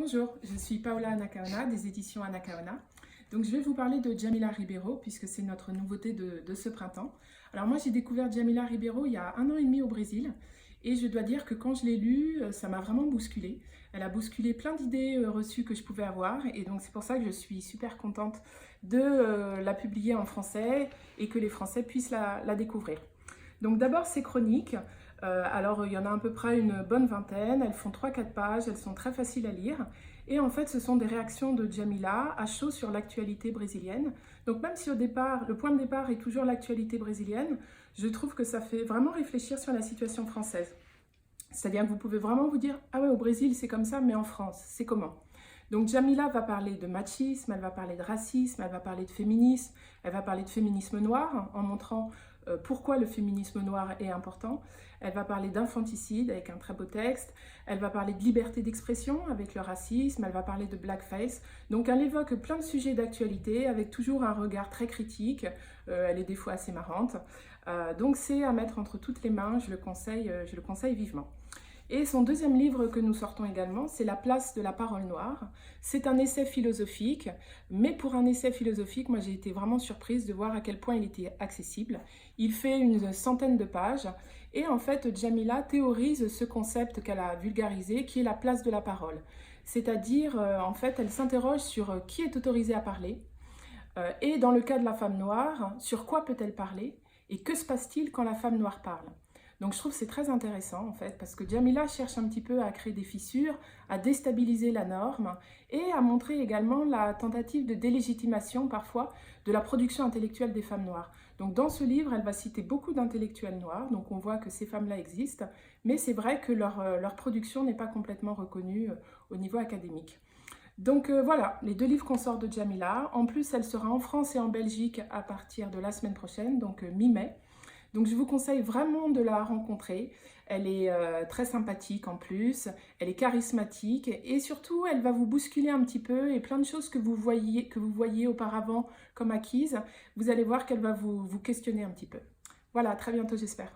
Bonjour, je suis Paola Anacaona des éditions Anacaona. Donc je vais vous parler de Djamila Ribeiro puisque c'est notre nouveauté de ce printemps. Alors moi j'ai découvert Djamila Ribeiro il y a 1 an et demi au Brésil et je dois dire que quand je l'ai lue, ça m'a vraiment bousculée. Elle a bousculé plein d'idées reçues que je pouvais avoir et donc c'est pour ça que je suis super contente de la publier en français et que les Français puissent la découvrir. Donc d'abord ces chroniques, alors il y en a à peu près une bonne vingtaine, elles font 3-4 pages, elles sont très faciles à lire. Et en fait ce sont des réactions de Djamila à chaud sur l'actualité brésilienne. Donc même si au départ, le point de départ est toujours l'actualité brésilienne, je trouve que ça fait vraiment réfléchir sur la situation française. C'est-à-dire que vous pouvez vraiment vous dire « Ah ouais, au Brésil c'est comme ça, mais en France, c'est comment ?» Donc Djamila va parler de machisme, elle va parler de racisme, elle va parler de féminisme, elle va parler de féminisme noir en montrant pourquoi le féminisme noir est important. Elle va parler d'infanticide avec un très beau texte. Elle va parler de liberté d'expression avec le racisme. Elle va parler de blackface. Donc elle évoque plein de sujets d'actualité avec toujours un regard très critique. Elle est des fois assez marrante. Donc c'est à mettre entre toutes les mains, je le conseille vivement. Et son deuxième livre que nous sortons également, c'est La place de la parole noire. C'est un essai philosophique, mais pour un essai philosophique, moi j'ai été vraiment surprise de voir à quel point il était accessible. Il fait une centaine de pages et en fait Djamila théorise ce concept qu'elle a vulgarisé qui est la place de la parole. C'est-à-dire, en fait, elle s'interroge sur qui est autorisé à parler et dans le cas de la femme noire, sur quoi peut-elle parler et que se passe-t-il quand la femme noire parle. Donc je trouve que c'est très intéressant en fait parce que Djamila cherche un petit peu à créer des fissures, à déstabiliser la norme et à montrer également la tentative de délégitimation parfois de la production intellectuelle des femmes noires. Donc dans ce livre, elle va citer beaucoup d'intellectuels noirs, donc on voit que ces femmes-là existent, mais c'est vrai que leur production n'est pas complètement reconnue au niveau académique. Donc voilà, les deux livres qu'on sort de Djamila. En plus, elle sera en France et en Belgique à partir de la semaine prochaine, donc mi-mai. Donc je vous conseille vraiment de la rencontrer. Elle est très sympathique en plus, elle est charismatique et surtout elle va vous bousculer un petit peu et plein de choses que vous voyiez auparavant comme acquises, vous allez voir qu'elle va vous questionner un petit peu. Voilà, à très bientôt j'espère.